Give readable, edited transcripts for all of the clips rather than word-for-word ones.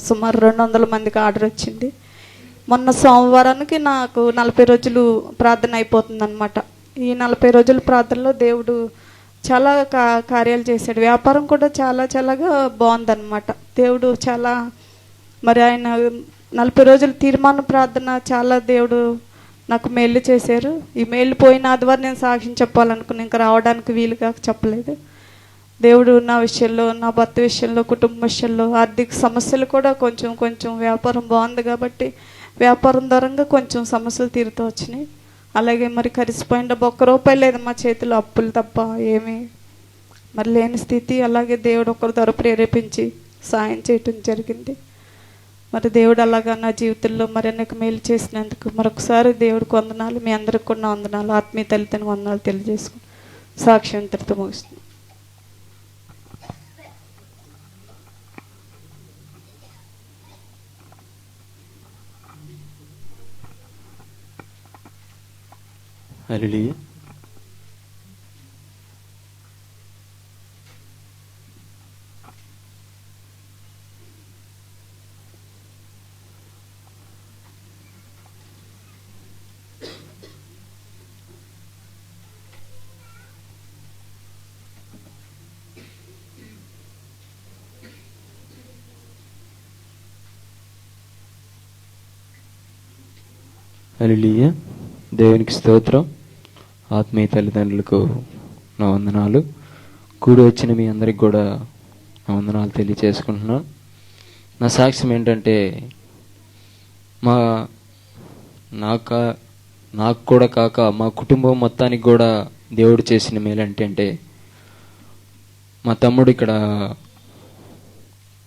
సుమారు 200 మందికి ఆర్డర్ వచ్చింది. మొన్న సోమవారానికి నాకు 40 రోజులు ప్రార్థన అయిపోతుంది అనమాట. ఈ 40 రోజుల ప్రార్థనలో దేవుడు చాలా కార్యాలు చేశాడు. వ్యాపారం కూడా చాలాగా బాగుందన్నమాట. దేవుడు చాలా మరి ఆయన 40 రోజుల తీర్మాన ప్రార్థన చాలా దేవుడు నాకు మేలు చేశారు. ఈ మేలు పోయిన ఆదివారం నేను సాక్ష్యం చెప్పాలనుకుని ఇంకా రావడానికి వీలుగా చెప్పలేదు. దేవుడు నా విషయంలో, నా భర్త విషయంలో, కుటుంబ విషయంలో, ఆర్థిక సమస్యలు కూడా కొంచెం వ్యాపారం బాగుంది కాబట్టి వ్యాపారం దూరంగా కొంచెం సమస్యలు తీరుతూ వచ్చినాయి. అలాగే మరి కరిసిపోయిన డబ్బు ₹1 లేదు మా చేతిలో, అప్పులు తప్ప ఏమీ మరి లేని స్థితి. అలాగే దేవుడు ఒకరి ద్వారా ప్రేరేపించి సాయం చేయటం జరిగింది. మరి దేవుడు అలాగా నా జీవితంలో మరి అనేక మేలు చేసినందుకు మరొకసారి దేవుడికి వందనాలు. మీ అందరికి కూడా వందనాలు, ఆత్మీయ తల్లిదండ్రులకు వందనాలు తెలియజేసుకుని సాక్ష్యం ఇంతటితో ముగిస్తుంది. హల్లెలూయా. హల్లెలూయా. దేవునికి స్తోత్రం. ఆత్మీయ తల్లిదండ్రులకు నా వందనాలు. కూడి వచ్చిన మీ అందరికి కూడా నా వందనాలు తెలియచేసుకుంటున్నాను. నా సాక్ష్యం ఏంటంటే నాకు కూడా కాక మా కుటుంబం మొత్తానికి కూడా దేవుడు చేసిన మేలు ఏంటంటే, మా తమ్ముడు ఇక్కడ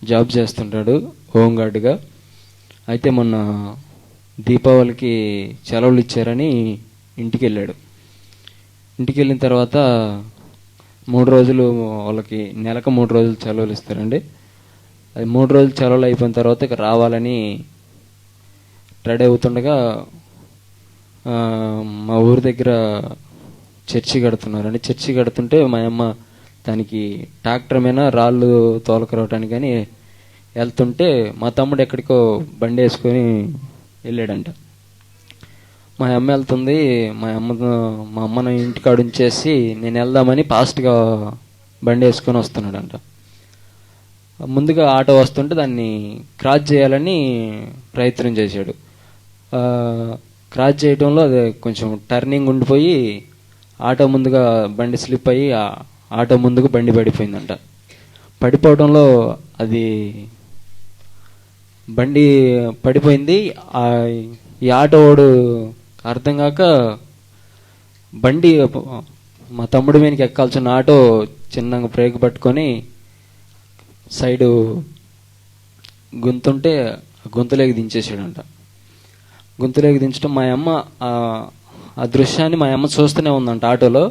జాబ్ చేస్తుంటాడు హోంగార్డ్గా. అయితే మొన్న దీపావళికి సెలవులు ఇచ్చారని ఇంటికి వెళ్ళాడు. ఇంటికి వెళ్ళిన తర్వాత 3 రోజులు వాళ్ళకి నెలకు 3 రోజులు సెలవులు ఇస్తారండి. అది 3 రోజులు సెలవులు అయిపోయిన తర్వాత ఇక రావాలని రెడీ అవుతుండగా మా ఊరి దగ్గర చర్చి కడుతున్నారండి. చర్చి కడుతుంటే మా అమ్మ దానికి ట్రాక్టర్ మీద రాళ్ళు తోలకరావటానికి కానీ వెళ్తుంటే మా తమ్ముడు ఎక్కడికో బండి వేసుకొని వెళ్ళాడంట. మా అమ్మ వెళ్తుంది, మా అమ్మను ఇంటికాడ ఉంచేసి నేను వెళ్దామని ఫాస్ట్గా బండి వేసుకొని వస్తున్నాడంట. ముందుగా ఆటో వస్తుంటే దాన్ని క్రాస్ చేయాలని ప్రయత్నం చేశాడు. క్రాస్ చేయడంలో అది కొంచెం టర్నింగ్ ఉండిపోయి ఆటో ముందుగా బండి స్లిప్ అయ్యి ఆటో ముందుకు బండి పడిపోయిందంట. పడిపోవడంలో అది బండి పడిపోయింది. ఈ ఆటో వాడు అర్థం కాక బండి మా తమ్ముడి మీదకి ఎక్కాల్సిన ఆటో చిన్నగా బ్రేక్ పట్టుకొని సైడు గుంతుంటే గొంతులోకి దించేసాడంట. గొంతులోకి దించడం మా అమ్మ ఆ దృశ్యాన్ని మా అమ్మ చూస్తూనే ఉందంట ఆటోలో.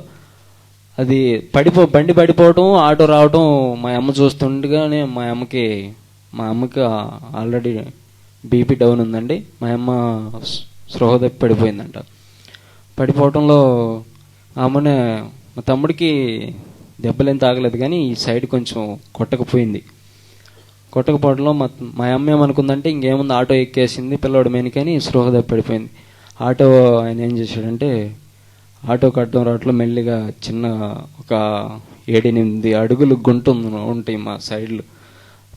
అది బండి పడిపోవటం, ఆటో రావటం మా అమ్మ చూస్తుండగానే మా అమ్మకి ఆల్రెడీ బీపీ డౌన్ ఉందండి. మా అమ్మ స్పృహ తప్పి పడిపోయిందంట. పడిపోవటంలో ఆమెనే మా తమ్ముడికి దెబ్బలేం తాగలేదు కానీ ఈ సైడ్ కొంచెం కొట్టకపోయింది. కొట్టకపోవడంలో మా అమ్మ ఏమనుకుందంటే ఇంకేముంది ఆటో ఎక్కేసింది పిల్లోడి మేనికని స్పృహ తప్పి పడిపోయింది. ఆటో ఆయన ఏం చేశాడంటే ఆటో కట్టడం రావట్లో మెల్లిగా చిన్న ఒక 7-8 అడుగులు గుంట ఉంటాయి మా సైడ్లో.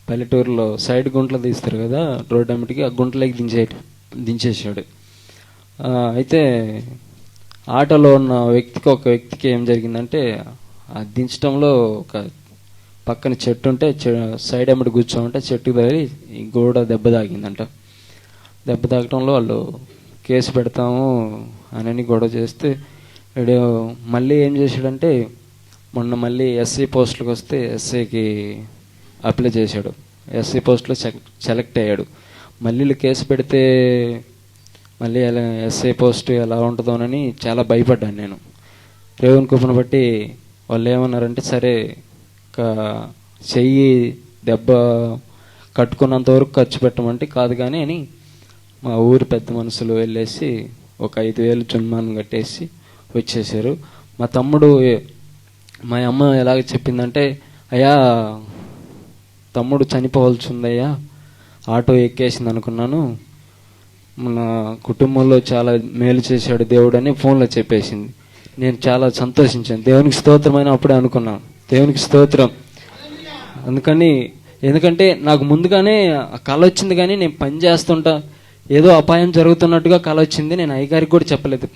పల్లెటూరులో సైడ్ గుంటలు తీస్తారు కదా రోడ్ అమ్మటికి, ఆ గుంటలోకి దించేసాడు. అయితే ఆటోలో ఉన్న ఒక వ్యక్తికి ఏం జరిగిందంటే ఆ దించడంలో ఒక పక్కన చెట్టు ఉంటే సైడ్ అమ్మటి కూర్చోమంటే చెట్టుకు తగిలి ఈ గోడ దెబ్బ తాగిందంట. దెబ్బ తాగటంలో వాళ్ళు కేసు పెడతాము అని గొడవ చేస్తే వీడు మళ్ళీ ఏం చేశాడంటే మొన్న మళ్ళీ ఎస్సీ పోస్టులకు వస్తే ఎస్ఐకి అప్లై చేశాడు. ఎస్సీ పోస్టులో సెలెక్ట్ అయ్యాడు. మళ్ళీ కేసు పెడితే మళ్ళీ ఎస్ఐ పోస్ట్ ఎలా ఉంటుందోనని చాలా భయపడ్డాను నేను. రేవుని కుప్పను బట్టి వాళ్ళు ఏమన్నారంటే సరే చెయ్యి దెబ్బ కట్టుకున్నంత వరకు ఖర్చు పెట్టమంటే కాదు కానీ అని మా ఊరి పెద్ద మనుషులు వెళ్ళేసి ఒక 5,000 చున్మాన్ కట్టేసి వచ్చేసారు. మా తమ్ముడు మా అమ్మ ఎలాగ చెప్పిందంటే అయ్యా తమ్ముడు చనిపోవాల్సి ఉందయ్యా ఆటో ఎక్కేసింది అనుకున్నాను. మన కుటుంబంలో చాలా మేలు చేశాడు దేవుడు అని ఫోన్లో చెప్పేసింది. నేను చాలా సంతోషించాను. దేవునికి స్తోత్రమైన అప్పుడే అనుకున్నాను, దేవునికి స్తోత్రం. ఎందుకంటే నాకు ముందుగానే కళ వచ్చింది, కానీ నేను పని చేస్తుంటా ఏదో అపాయం జరుగుతున్నట్టుగా కళ వచ్చింది. నేను అయ్యగారికి కూడా చెప్పలేదు.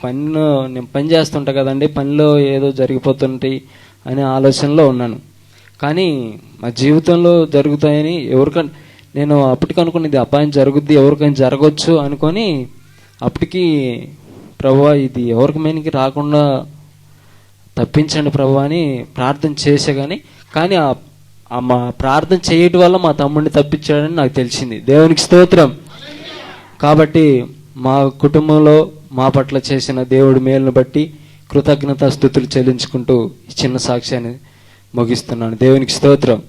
నేను పని చేస్తుంటా కదండి, పనిలో ఏదో జరిగిపోతుంటాయి అనే ఆలోచనలో ఉన్నాను. కానీ మా జీవితంలో జరుగుతాయని నేను అప్పటికి అనుకున్నది అపాయం జరుగుద్ది, ఎవరికైనా జరగవచ్చు అనుకొని అప్పటికి ప్రభువా ఇది ఎవరికి మేనికి రాకుండా తప్పించండి ప్రభువా అని ప్రార్థన చేసే కానీ మా ప్రార్థన చేయటం వల్ల మా తమ్ముడిని తప్పించాడని నాకు తెలిసింది. దేవునికి స్తోత్రం. కాబట్టి మా కుటుంబంలో మా పట్ల చేసిన దేవుడి మేలును బట్టి కృతజ్ఞతా స్తుతులు చెల్లించుకుంటూ ఈ చిన్న సాక్ష్యాన్ని ముగిస్తున్నాను. దేవునికి స్తోత్రం.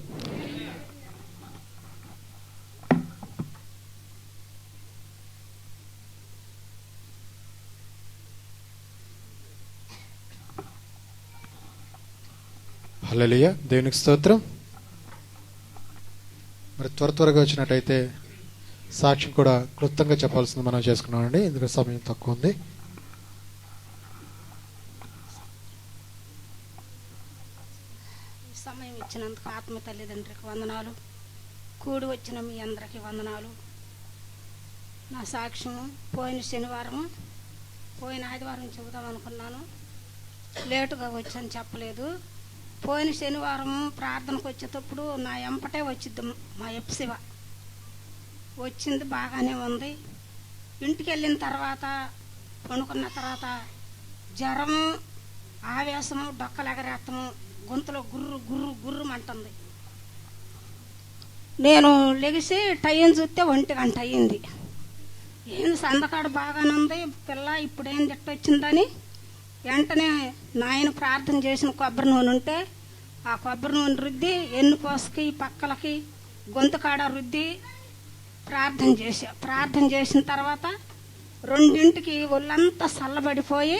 హల్లెలూయా, దేవునికి స్తోత్రం. మరి త్వరగా వచ్చినట్టయితే సాక్ష్యం కూడా క్లుప్తంగా చెప్పాల్సింది మనం చేసుకున్నామండి, ఎందుకంటే సమయం తక్కువ ఉంది. సమయం ఇచ్చినందుకు ఆత్మ తల్లిదండ్రికి వందనాలు, కూడి వచ్చిన మీ అందరికీ వందనాలు. నా సాక్ష్యం పోయిన ఆదివారం చెబుదాం అనుకున్నాను, లేటుగా వచ్చని చెప్పలేదు. పోయిన శనివారం ప్రార్థనకు వచ్చేటప్పుడు నా ఎంపటే వచ్చిద్ది మా ఎప్సివ వచ్చింది, బాగానే ఉంది. ఇంటికి వెళ్ళిన తర్వాత పండుకున్న తర్వాత జ్వరము, ఆవేశము, డొక్కలెగరేత్తము, గొంతులో గుర్రు గుర్రు గుర్రుమంటుంది. నేను లెగిసి టైం చూస్తే 1 గంట అయ్యింది. ఏంది సందకాడు బాగానే ఉంది పిల్ల, ఇప్పుడేం తిట్టొచ్చిందని వెంటనే నాయన ప్రార్థన చేసిన కొబ్బరి నూనె ఉంటే ఆ కొబ్బరి నూనె రుద్ది ఎన్నుపోసకి పక్కలకి గొంతు కాడ రుద్ది ప్రార్థన చేసిన తర్వాత 2ంటికి ఒళ్ళంతా చల్లబడిపోయి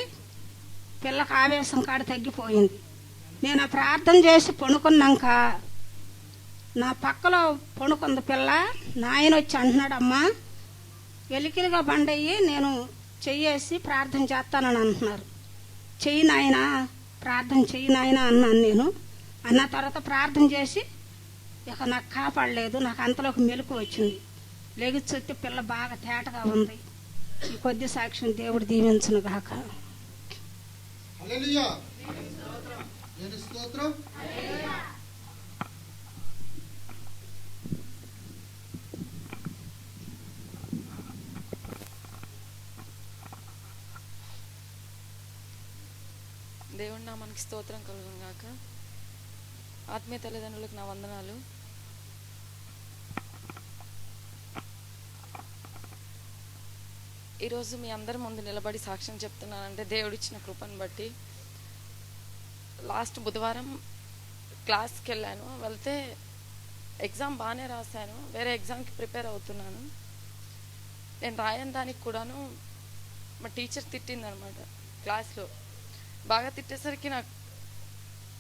పిల్లకి ఆవేశం కాడ తగ్గిపోయింది. నేను ఆ ప్రార్థన చేసి పడుకున్నాక నా పక్కలో పడుకుంది పిల్ల. నాయన వచ్చి అంటున్నాడు, అమ్మా వెలికిలిగా బండయ్యి నేను చెయ్యేసి ప్రార్థన చేస్తానని అంటున్నారు. చెయ్యి నాయన, ప్రార్థన చెయ్యి నాయన అన్నాను. నేను అన్న తర్వాత ప్రార్థన చేసి ఇక నాకు కాపాడలేదు. నాకు అంతలోకి మెలకు వచ్చింది. లెగిసి చూస్తే పిల్ల బాగా తేటగా ఉంది. ఈ కొద్ది సాక్ష్యం దేవుడు దీవించును గాక. హల్లెలూయా, స్తోత్రం. దేవుడి నామానికి స్తోత్రం కలుగును గాక. ఆత్మీయ తల్లిదండ్రులకు నా వందనాలు. ఈరోజు మీ అందరి ముందు నిలబడి సాక్ష్యం చెప్తున్నానంటే దేవుడిచ్చిన కృపను బట్టి. లాస్ట్ బుధవారం క్లాస్కి వెళ్ళాను. వెళ్తే ఎగ్జామ్ బాగానే రాశాను, వేరే ఎగ్జామ్కి ప్రిపేర్ అవుతున్నాను. నేను రాయని దానికి కూడాను మా టీచర్ తిట్టిందనమాట క్లాస్లో. బాగా తిట్టేసరికి నాకు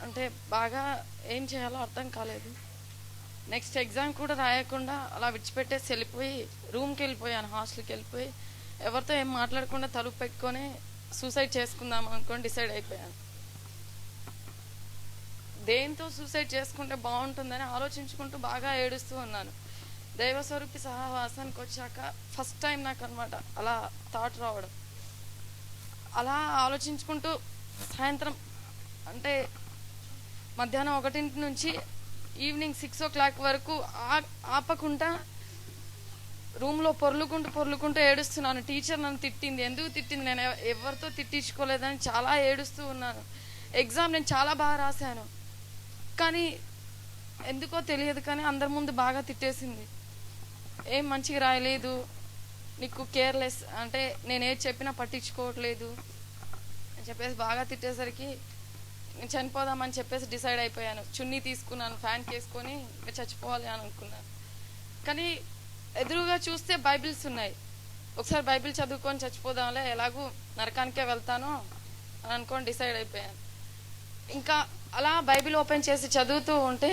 అంటే బాగా ఏం చేయాలో అర్థం కాలేదు. నెక్స్ట్ ఎగ్జామ్ కూడా రాయకుండా అలా విడిచిపెట్టేసి వెళ్ళిపోయి రూమ్కి వెళ్ళిపోయాను, హాస్టల్కి వెళ్ళిపోయి ఎవరితో ఏం మాట్లాడకుండా తలుపు పెట్టుకొని సూసైడ్ చేసుకుందాం అనుకొని డిసైడ్ అయిపోయాను. దేంతో సూసైడ్ చేసుకుంటే బాగుంటుందని ఆలోచించుకుంటూ బాగా ఏడుస్తూ ఉన్నాను. దైవస్వరూపి సహవాసానికి వచ్చాక ఫస్ట్ టైం నాకు అనమాట అలా థాట్ రావడం. అలా ఆలోచించుకుంటూ సాయంత్రం అంటే మధ్యాహ్నం 1 నుంచి ఈవినింగ్ 6 o'clock వరకు ఆపకుండా రూమ్లో పొర్లుకుంటూ ఏడుస్తున్నాను. టీచర్ నన్ను తిట్టింది. ఎందుకు తిట్టింది? నేను ఎవరితో తిట్టించుకోలేదని చాలా ఏడుస్తూ ఉన్నాను. ఎగ్జామ్ నేను చాలా బాగా రాశాను, కానీ ఎందుకో తెలియదు కానీ అందరి ముందు బాగా తిట్టేసింది. ఏం మంచిగా రాయలేదు, నీకు కేర్లెస్ అంటే నేనేది చెప్పినా పట్టించుకోవట్లేదు అని చెప్పేసి బాగా తిట్టేసరికి చనిపోదామని చెప్పేసి డిసైడ్ అయిపోయాను. చున్నీ తీసుకున్నాను, ఫ్యాన్ వేసుకొని ఇంకా చచ్చిపోవాలి అని అనుకున్నాను. కానీ ఎదురుగా చూస్తే బైబిల్స్ ఉన్నాయి. ఒకసారి బైబిల్ చదువుకొని చచ్చిపోదాంలే, ఎలాగూ నరకానికే వెళ్తాను అని అనుకొని డిసైడ్ అయిపోయాను. ఇంకా అలా బైబిల్ ఓపెన్ చేసి చదువుతూ ఉంటే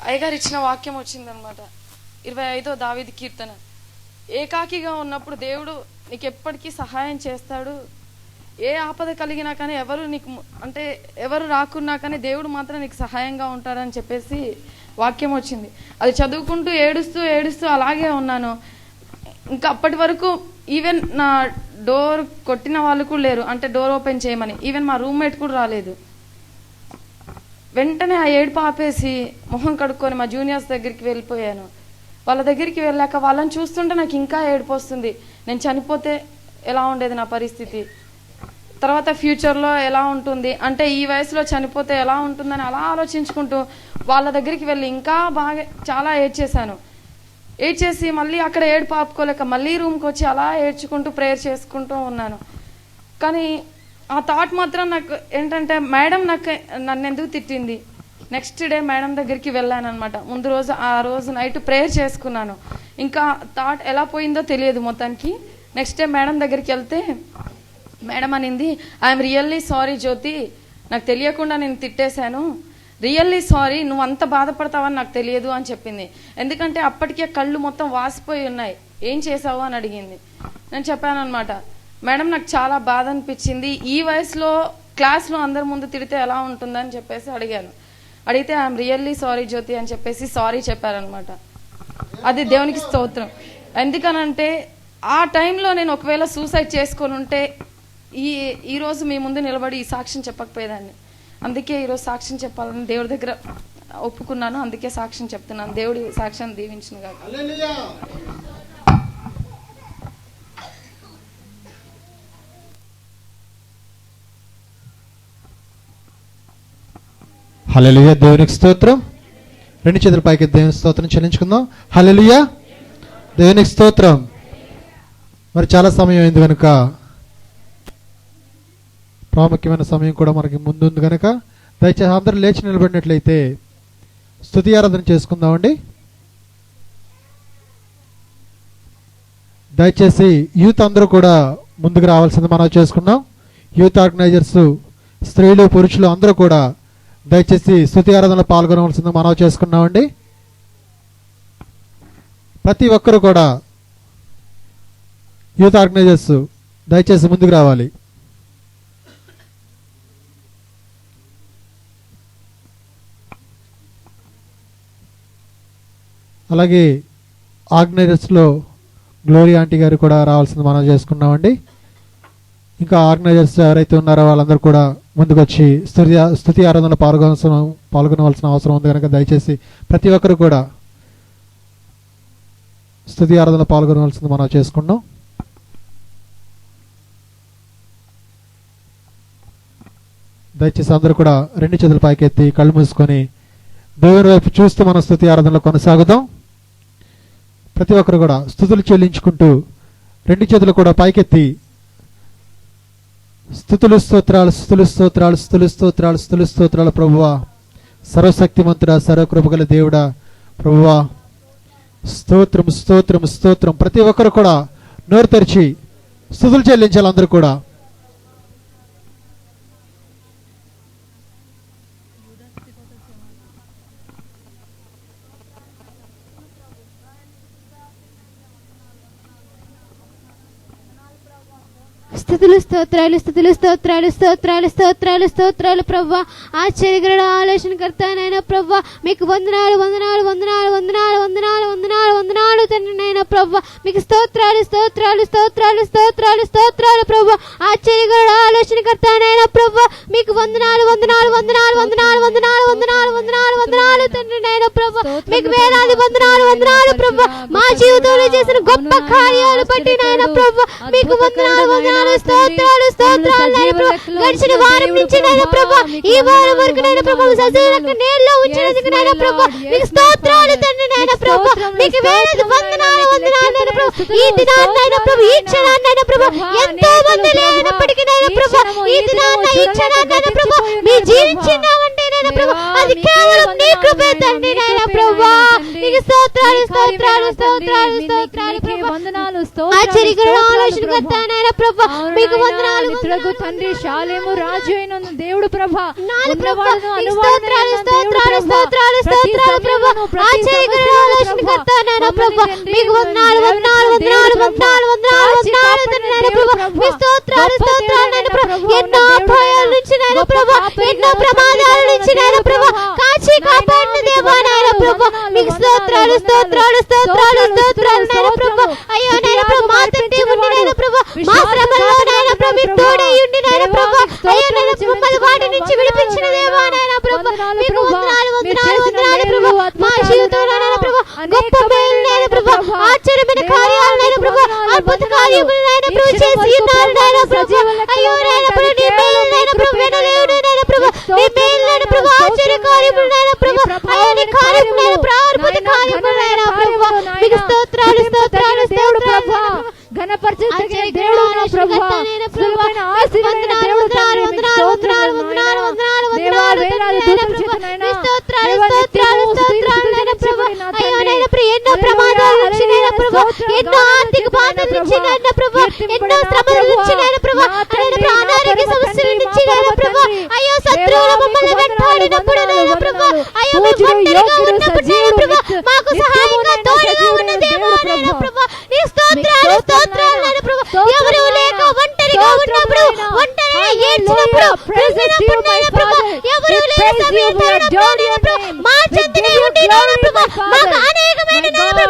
అయ్యగారు ఇచ్చిన వాక్యం వచ్చిందనమాట. 25 దావీదు కీర్తన. ఏకాకిగా ఉన్నప్పుడు దేవుడు నీకు ఎప్పటికీ సహాయం చేస్తాడు. ఏ ఆపద కలిగినా కానీ ఎవరు రాకున్నా కానీ దేవుడు మాత్రం నీకు సహాయంగా ఉంటాడని చెప్పేసి వాక్యం వచ్చింది. అది చదువుకుంటూ ఏడుస్తూ అలాగే ఉన్నాను. ఇంకా అప్పటి వరకు ఈవెన్ నా డోర్ కొట్టిన వాళ్ళు కూడా లేరు, అంటే డోర్ ఓపెన్ చేయమని. ఈవెన్ మా రూమ్మేట్ కూడా రాలేదు. వెంటనే ఆ ఏడుపు ఆపేసి మొహం కడుక్కొని మా జూనియర్స్ దగ్గరికి వెళ్ళిపోయాను. వాళ్ళ దగ్గరికి వెళ్ళాక వాళ్ళని చూస్తుంటే నాకు ఇంకా ఏడుపు వస్తుంది. నేను చనిపోతే ఎలా ఉండేది నా పరిస్థితి, తర్వాత ఫ్యూచర్లో ఎలా ఉంటుంది, అంటే ఈ వయసులో చనిపోతే ఎలా ఉంటుందని అలా ఆలోచించుకుంటూ వాళ్ళ దగ్గరికి వెళ్ళి ఇంకా బాగా చాలా ఏడ్చేసి మళ్ళీ అక్కడ ఏడుపు ఆపుకోలేక మళ్ళీ రూమ్కి వచ్చి అలా ఏడ్చుకుంటూ ప్రేయర్ చేసుకుంటూ ఉన్నాను. కానీ ఆ థాట్ మాత్రం నాకు ఏంటంటే మేడం నన్ను ఎందుకు తిట్టింది. నెక్స్ట్ డే మేడం దగ్గరికి వెళ్ళాను అనమాట. ముందు రోజు ఆ రోజు నైట్ ప్రేయర్ చేసుకున్నాను. ఇంకా థాట్ ఎలా పోయిందో తెలియదు మొత్తానికి. నెక్స్ట్ డే మేడం దగ్గరికి వెళ్తే మేడం అనింది, ఐఎమ్ రియల్లీ సారీ జ్యోతి, నాకు తెలియకుండా నేను తిట్టేశాను, రియల్లీ సారీ, నువ్వు అంత బాధపడతావని నాకు తెలియదు అని చెప్పింది. ఎందుకంటే అప్పటికే కళ్ళు మొత్తం వాసిపోయి ఉన్నాయి, ఏం చేసావు అని అడిగింది. నేను చెప్పాను అనమాట, మేడం నాకు చాలా బాధ అనిపించింది, ఈ వయసులో క్లాస్లో అందరి ముందు తిడితే ఎలా ఉంటుందని చెప్పేసి అడిగితే ఐఎమ్ రియల్లీ సారీ జ్యోతి అని చెప్పేసి సారీ చెప్పారనమాట. అది దేవునికి స్తోత్రం. ఎందుకనంటే ఆ టైంలో నేను ఒకవేళ సూసైడ్ చేసుకొని ఉంటే ఈరోజు మీ ముందు నిలబడి ఈ సాక్ష్యం చెప్పకపోయేదాన్ని. అందుకే ఈరోజు సాక్ష్యం చెప్పాలని దేవుడి దగ్గర ఒప్పుకున్నాను. అందుకే సాక్ష్యం చెప్తున్నాను. దేవుడి సాక్ష్యాన్ని దీవించును గాక. హల్లెలూయా, దేవునికి స్తోత్రం. రెండు చేతుల పైకి దేవునికి స్తోత్రం చెల్లించుకుందాం. హల్లెలూయా, దేవునికి స్తోత్రం. మరి చాలా సమయం అయింది కనుక, ప్రాముఖ్యమైన సమయం కూడా మనకి ముందుంది కనుక దయచేసి అందరూ లేచి నిలబడినట్లయితే స్తుతి ఆరాధన చేసుకుందామండి. దయచేసి యూత్ అందరూ కూడా ముందుకు రావాల్సింది మనం చేసుకున్నాం. యూత్ ఆర్గనైజర్స్, స్త్రీలు, పురుషులు అందరూ కూడా దయచేసి స్తుతి ఆరాధనలో పాల్గొనవలసింది మనం చేసుకున్నామండి. ప్రతి ఒక్కరు కూడా యూత్ ఆర్గనైజర్స్ దయచేసి ముందుకు రావాలి. అలాగే ఆర్గనైజర్స్లో గ్లోరీ ఆంటీ గారు కూడా రావాల్సింది మనం చేసుకున్నామండి. ఇంకా ఆర్గనైజర్స్ ఎవరైతే ఉన్నారో వాళ్ళందరూ కూడా ముందుకు వచ్చి స్తుతి ఆరాధనలో పాల్గొనవలసిన అవసరం ఉంది కనుక దయచేసి ప్రతి ఒక్కరు కూడా స్తుతి ఆరాధనలో పాల్గొనవలసింది మనం చేసుకున్నాం. దయచేసి అందరూ కూడా రెండు చేతుల పైకెత్తి కళ్ళు మూసుకొని దేవుని వైపు చూస్తూ మనం స్తుతి ఆరాధనలో కొనసాగుదాం. ప్రతి ఒక్కరు కూడా స్తుతులు చెల్లించుకుంటూ రెండు చేతులు కూడా పైకెత్తి స్తుతులు స్తోత్రాలు, స్తుతులు స్తోత్రాలు, స్తుతులు స్తోత్రాలు, స్తుతులు స్తోత్రాలు ప్రభువా, సర్వశక్తిమంతుడా, సర్వకృపగల దేవుడా ప్రభువా, స్తోత్రం స్తోత్రం స్తోత్రం. ప్రతి ఒక్కరు కూడా నోరు తెరిచి స్తుతులు చెల్లించాలి. అందరూ కూడా స్తుతులు స్తోత్రాలు, స్తుతులు స్తోత్రాలు, స్తోత్రాలు స్తోత్రాలు స్తోత్రాలు ప్రభువా, ఆశ్చర్యకరుడు, ఆలోచనకర్త నైనా ప్రభువా, మీకు వందనాలు వందనాలు వందనాలు వందనాలు వందనాలు వందనాలు వందనాలు తండ్రి నైనా ప్రభువా, మీకు స్తోత్రాలు స్తోత్రాలు స్తోత్రాలు స్తోత్రాలు స్తోత్రాలు ప్రభువా, ఆశ్చర్యకరుడు, ఆలోచనకర్త నైనా ప్రభువా, మీకు వందనాలు వందనాలు వందనాలు వందనాలు వందనాలు వందనాలు వందనాలు వందనాలు తండ్రి నైనా ప్రభువా, మీకు వేలాది వందనాలు వందనాలు ప్రభువా, మా జీవితంలో చేసిన గొప్ప కార్యాలు బట్టి నైనా ప్రభువా, మీకు వందనాలు వందనాలు స్తోత్రాలు స్తోత్రాలు నైనా ప్రభువా. గడిచిన వారం నుంచి నైనా ప్రభువా, ఈ వారం వరకు నైనా ప్రభువా సజీవులకు నేల్లో ఉంచినందుకు నైనా ప్రభువా, మీకు స్తోత్రాలు తండ్రి నైనా ప్రభువా, మీకు వేలాది వందనాలు వందనాలు నైనా ప్రభువా. ఈ దినాన్ని నైనా ప్రభువా, ఈ క్షణాన్ని నైనా ప్రభువా, ఎంతో మంది లేనప్పటికీ నైనా ప్రభువా, ఈ దినాన్ని, ఈ క్షణాన్ని నైనా ప్రభువా మీ జీవించినామంటే నైనా ప్రభువా, అది కేవలం నీ కృపే తండ్రి నైనా ప్రభువా. మీకు స్తోత్రాలు స్తోత్రాలు స్తోత్రాలు స్తోత్రాలు ప్రభువా. వందనాలు, ఆశ్చర్యకరమైన ఆలోచనకర్త నాయన ప్రభా, మీకు వందనాలు. నిత్యులకు తండ్రి, శాలేము రాజు అయిన దేవుడు ప్రభా, ఉన్నవాడును అనువాడును స్తోత్రాలు స్తోత్రాలు స్తోత్రాలు ప్రభా, ఆశ్చర్యకరమైన ఆలోచనకర్త నాయన ప్రభా, మీకు వందనాలు వందనాలు వందనాలు వందనాలు వందనాలు వందనాలు నాయన ప్రభా, మీ స్తోత్రాలు స్తోత్రాలు నాయన ప్రభా. ఎన్నో అపాయాల నుంచి నాయన ప్రభా, ఎన్నో ప్రమాదాల నుంచి నాయన ప్రభా కాచి కాపాడిన దేవా నాయన ప్రభా, మీకు స్తోత్రాలు స్తోత్రాలు స్తోత్రాలు స్తోత్రాలు నాయన ప్రభా. అయ్యో నాయన ప్రభా, మా తండ్రి ఉండి నాయన ప్రభా, మా శ్రమల్లో నాయన ప్రభా మీరు తోడై ఉండి నాయన ప్రభా, అయ్యో నాయన మమ్మల్ని వాటి నుంచి విడిపించిన దేవా నాయన ప్రభా, మీకు వందనాలు వందనాలు వందనాలు ప్రభా. మా జీవితంలో నాయన ప్రభా గొప్ప మేలు నాయన ప్రభా, ఆశ్చర్యమైన కార్యాలు నాయన ప్రభా, అద్భుత కార్యములు నాయన ప్రభా చేసి ఉన్నారు నాయన ప్రభా. అయ్యో నాయన ప్రభా, నీ మేలు నాయన ప్రభా వినలేడు నాయన ప్రభా, నీ మేలు నాయన ప్రభా, ఆశ్చర్య కార్యములు నాయన ప్రభా, అయ్యో నీ కార్యములు నాయన ప్రభా, అద్భుత కార్యములు నాయన ప్రభా, మీకు స్తోత్రాలు స్తోత్రాలు స్తోత్రాలు ఘనపరచే దేవుడు నా ప్రభువా, సులువైన ఆశీర్వాదమైన దేవుడు తండ్రి, మీకు స్తోత్రాలు వందనాలు వందనాలు వందనాలు వేలాది దూతల చేత నాయనా స్తోత్రాలు స్తోత్రాలు స్తోత్రాలు నాయన ప్రభా. అయ్యో నాయన ప్రభా, ఎన్నో ప్రమాదాల నుంచి నాయన ప్రభా, ఎన్నో ఆర్థిక బాధల నుంచి నాయన ప్రభా, ఎన్నో శ్రమల నుంచి నాయన ప్రభా, నాయన ప్రభా అనారోగ్య సమస్యల నుంచి నాయన ప్రభా, అయ్యో శత్రువులు మమ్మల్ని వెంటాడినప్పుడు నాయన ప్రభా, అయ్యో మేము ఒంటరిగా ఉన్నప్పుడు నాయన ప్రభా మాకు సహాయంగా తోడుగా ఉన్న దేవా నాయన ప్రభా, నీ స్తోత్రాలు స్తోత్రాలు నాయన ప్రభా. ఎవరు లేక ఒంటరిగా ఉన్నప్పుడు, ఒంటరిగా ఏడ్చినప్పుడు, కృంగినప్పుడు నాయన ప్రభా, ఎవరు లేని సమయంలో నాయన ప్రభా మా చెంతనే ఉండి నాయన ప్రభా మాకు అనేకమైన నాయన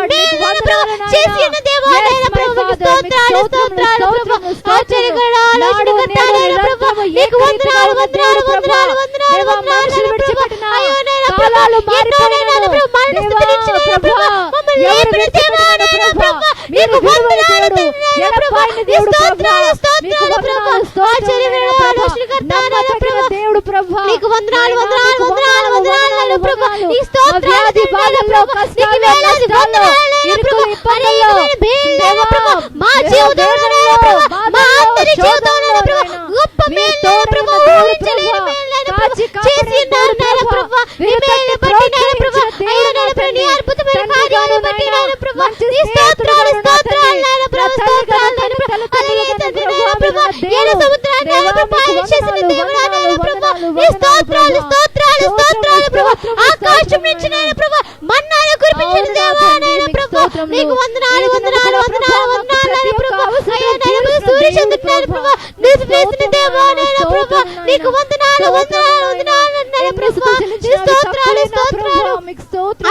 ప్రభా చేసి ఉన్న దేవా నాయన ప్రభా, మీకు స్తోత్రాలు స్తోత్రాలు ప్రభా. ఆశ్చర్యకరమైన ఆలోచనకర్త నాయన ప్రభా, మీకు వందనాలు వందనాలు వందనాలు వందనాలు వందనాలు ప్రభా. అయ్యో నాయన ప్రభా, ఎన్నో నాయన ప్రభా మరణస్థితి నుంచి నాయన ప్రభా మమ్మల్ని లేపిన దేవా నాయన ప్రభా, మీకు వందనాలు నాయన ప్రభా, మీ స్తోత్రాలు స్తోత్రాలు ప్రభా. ఆశ్చర్యకరమైన ఆలోచనకర్త నాయన ప్రభా, దేవుడు ప్రభా, మీకు వందనాలు వందనాలు వందనాలు వందనాలు నాయన ప్రభా, మీ స్తోత్రాలు బాధల్లో కష్టాల్లో వేలాది వందనాలు నాయన ప్రభా. అనేకమైన మేలు నాయన ప్రభా మా జీవితంలో నాయన ప్రభా, మా అందరి జీవితంలో నాయన ప్రభా గొప్ప మేలు నాయన ప్రభా, ఊహించలేని మేలు నాయన ప్రభా చేసి ఉన్నారు నాయన ప్రభా. మీ మేలుని బట్టి నాయన ప్రభా, అయ్యో నాయన ప్రభా నీ అద్భుతమైన కార్యాలను బట్టి నాయన ప్రభా, నీ స్తోత్రాలు స్తోత్రాలు నాయన ప్రభా, స్తోత్రాలు నాయన ప్రభా. అలాగే తండ్రి నాయన ప్రభా, ఏడు సముద్రాన్ని నాయన ప్రభా పాయలు చేసిన దేవుడా నాయన ప్రభా, నీ స్తోత్రాలు స్తోత్రాలు స్తోత్రాలు ప్రభా. ఆకాశం నుంచి నాయన ప్రభా మన్నాను కురిపించిన దేవా నాయన ప్రభా, నీకు వందనాలు వందనాలు వందనాలు వందనాలు నాయన ప్రభా. అయ్యో నాయన ప్రభా, సూర్యచంద్రుడు నాయన ప్రభా నిలిపివేసిన దేవా నాయన ప్రభా, నీకు వందనాలు వందనాలు వందనాలు నాయన ప్రభా, నీ స్తోత్రాలు స్తోత్రాలు.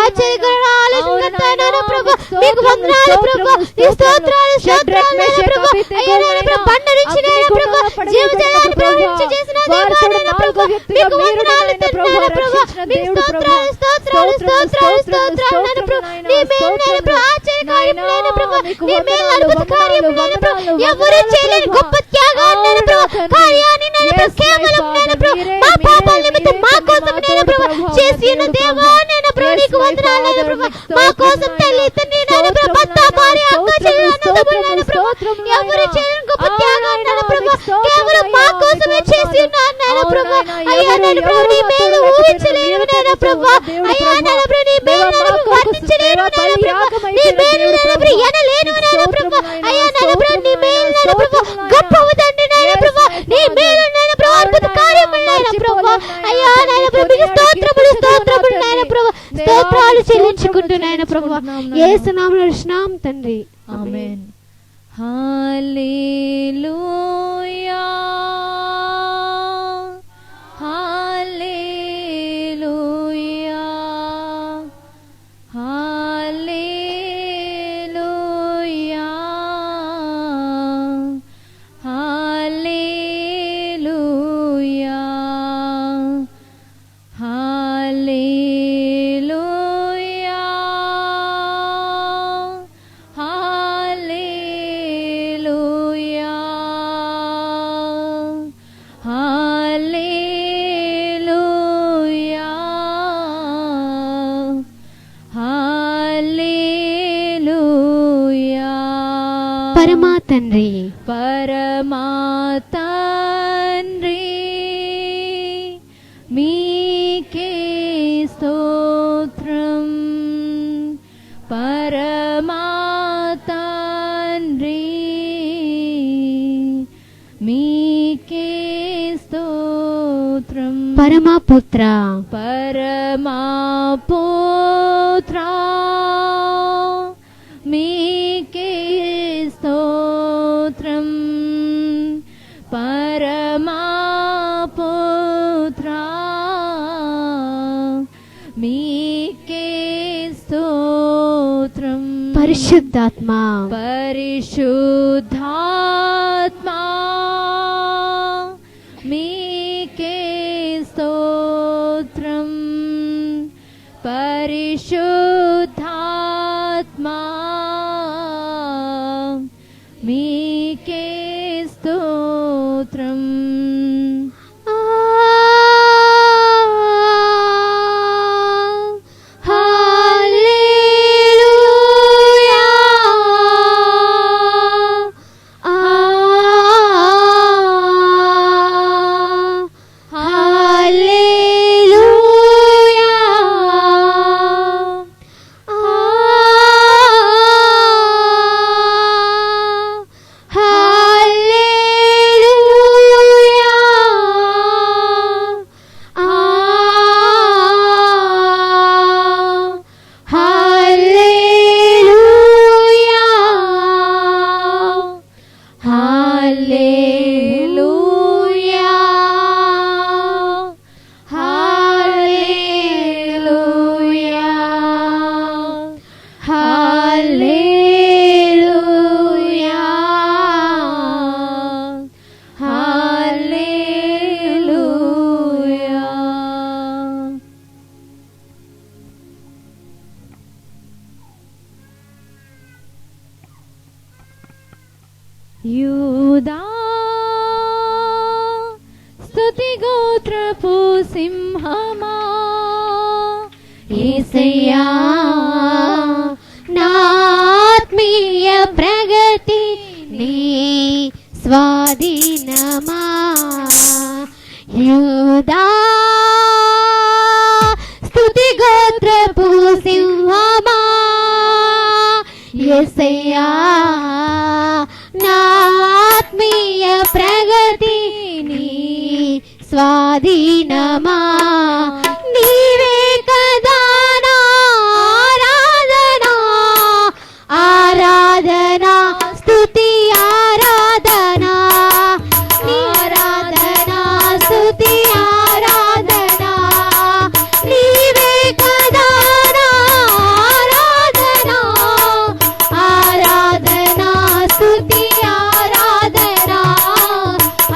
ఆశ్చర్యకరమైన ఆలోచనకర్త నాయన ప్రభా, మీకు వందనాలు ప్రభా, నీ స్తోత్రాలు స్తోత్రాలు నాయన ప్రభా. అయ్యో నాయన ప్రభా, బండరించి నాయన ప్రభా జీవజలాన్ని ప్రవహించి చేసిన దేవా నాయన ప్రభా, మీకు వందనాలు తండ్రి నాయన ప్రభా, మీకు స్తోత్రాలు స్తోత్రాలు స్తోత్రాలు స్తోత్రాలు నాయన ప్రభా. నీ మేలు నాయన ప్రభా, ఆశ్చర్య కార్యములు నాయన ప్రభా, నీ మేలు అద్భుత కార్యములు నాయన ప్రభా, ఎవరు చేయలేని గొప్ప త్యాగాన్ని నాయన ప్రభా, కార్యాన్ని నాయన ప్రభా, కేవలం నాయన ప్రభా మా పాపాల నిమిత్తం మా కోసం నాయన ప్రభా చేసి ఉన్న దేవా నాయన ప్రభా, నీకు వందనాలు నాయన ప్రభా. మా కోసం తల్లి తండ్రి నాయన ప్రభా, భర్త భార్య అక్క చెల్లి అన్నదమ్ములు నాయన ప్రభా, ఎవరు చేయలేని గొప్ప త్యాగాన్ని నాయన ప్రభా కేవలం మా కోసమే చేసి ఉన్నారు నాయన ప్రభా. అయ్యా నాయన ప్రభా, నీ మేలు ఊహించలేను నాయన ప్రభా, అయ్యా నాయన ప్రభా నీ మేలు వర్ణించలేను నాయన ప్రభా, నీ మేలు నాయన ప్రభా ఎనలేను నాయన ప్రభా. అయ్యా నాయన ప్రభా, నీ మేలు నాయన ప్రభా గొప్పవు తండ్రి నాయన ప్రభా, నీ మేలు నాయన ప్రభా అద్భుత కార్యములు నాయన ప్రభా. అయ్యా నాయన ప్రభా, మీకు స్తోత్రములు స్తోత్రములు నాయన ప్రభా, స్తోత్రాలు చెల్లించుకుంటూ నాయన ప్రభా యేసు నామములో నడుచున్నాం తండ్రి, ఆమేన్. హల్లెలూయా హల్లెలూయా హల్లెలూయా హల్లెలూయా హల్లెలూయా హల్లెలూయా హల్లెలూయా హల్లెలూయా. పరమా తండ్రి పరమా తండ్రి మీకే స్తోత్రం, పరమా తండ్రి పరమపుత్ర పరమపుత్ర మీకే స్తోత్రం పరమపుత్ర మీకే స్తోత్రం పరిశుద్ధాత్మ పరిశుద్ధాత్మా మీకే స్తోత్రం పరిశుద్ధాత్మా మీకే స్తోత్రం యూదా స్తుతి గోత్రపు సింహమా యేసయ్యా నా ఆత్మీయ ప్రగతి నీ స్వాధీనమా యూదా స్తుతి గోత్రపు సింహమా యేసయ్యా నా ఆత్మీయ ప్రగతి నీ స్వాధీనమా నీవే కదా నా ఆరాధనా ఆరాధనా స్తుతి ఆరాధనా నీ ఆరాధనా స్తుతి ఆరాధనా నీవే కదా నా ఆరాధనా ఆరాధనా స్తుతి ఆరాధనా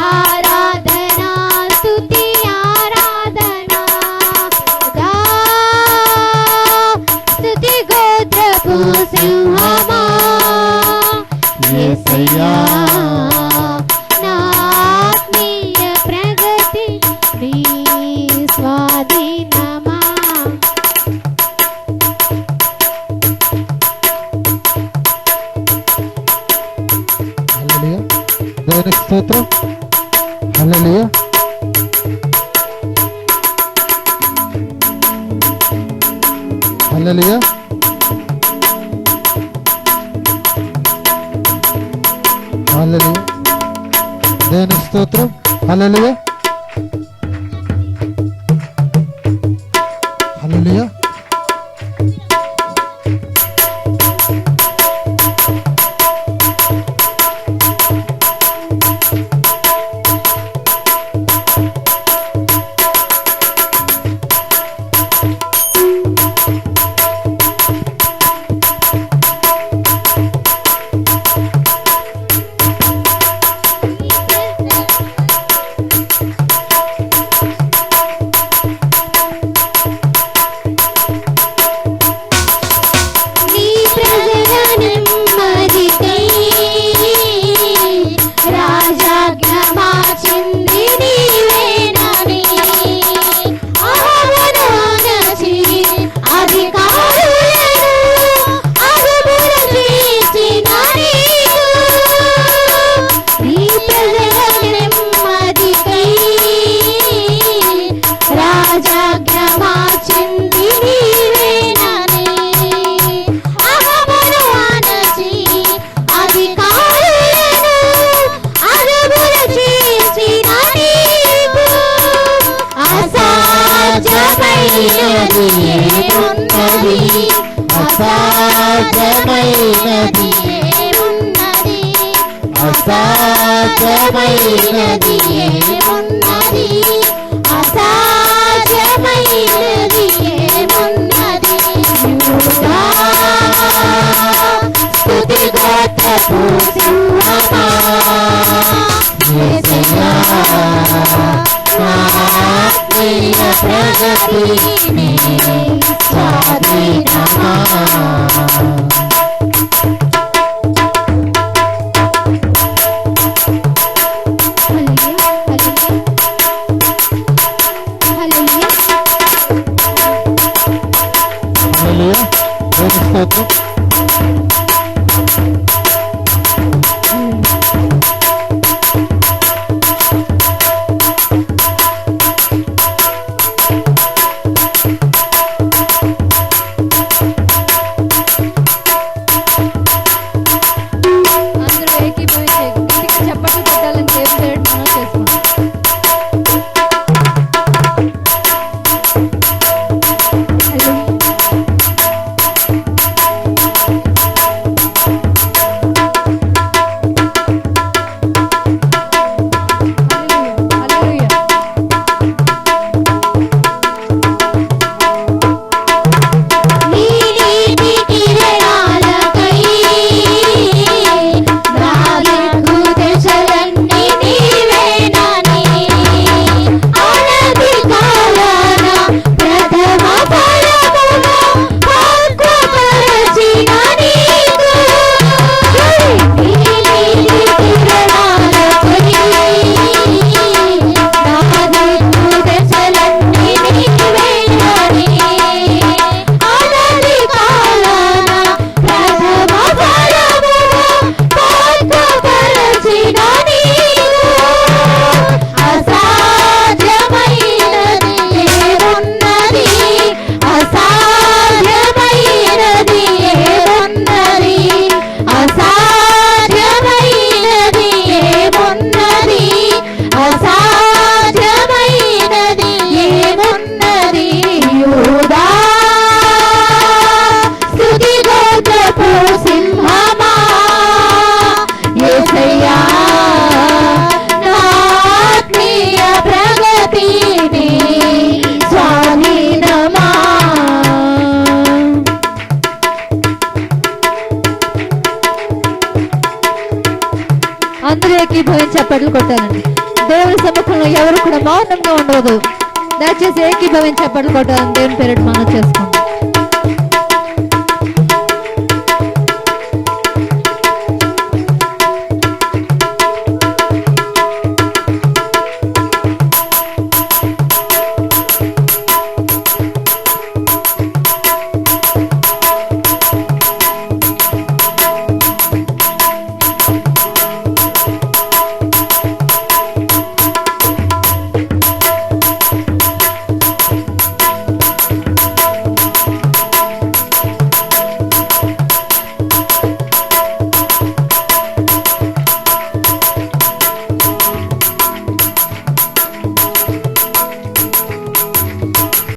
ఆరాధనా స్తుతి ఆరాధనా గా స్తుతి గోత్రపు సింహమా యేసయ్యా నా ఆత్మీయ ప్రగతి నీ స్వాధీనమా హల్లెలూయా దేవునికి స్తోత్రం హల్లెలూయా హల్లెలూయా హల్లెలూయా దేవునికి స్తోత్రం హల్లెలూయా హల్లెలూయా అసాధ్యమైనది ఏమున్నది అసాధ్యమైనది ఏమున్నది యూదా స్తుతి గోత్రపు సింహమా యేసయ్యా నా ఆత్మీయ ప్రగతిని స్వాధీనమా హల్లెలూయా. దేవుని స్తోత్రం. అందరూ ఏకీభవించి గట్టిగా చప్పట్లు కొట్టాలని దేవుని పేరిట మనం చేసుకుంటాం. హల్లెలూయా. నీ నీతి కిరణాలకై నా దిక్కు దశలన్నీ నీవేనని అనతి కాలాన ప్రథమ ఫలముగా హక్కుపరచిన నీకు నీ నీతి కిరణాలకై నా దిక్కు దశలన్నీ నీవేనని అనతి కాలాన ప్రథమ ఫలముగా హక్కుపరచిన నీకు అసాధ్యమైనది ఏమున్నది అసాధ్యమైనది ఏమున్నది అసాధ్యమైనది ఏమున్నది అసాధ్యమైనది ఏమున్నది యూదా స్తుతి గోత్రపు సింహమా యేసయ్యా నా ఆత్మీయ ప్రగతిని స్వాధీనమా అందరూ ఏకీభవించి చప్పట్లు కొట్టాలండి. దేవుని సముఖంలో ఎవరు కూడా మౌనంగా ఉండవద్దు. దయచేసి ఏకీభవించి చప్పట్లు కొట్టాలని దేవుని పేరిట మనం చేసుకుంటాం.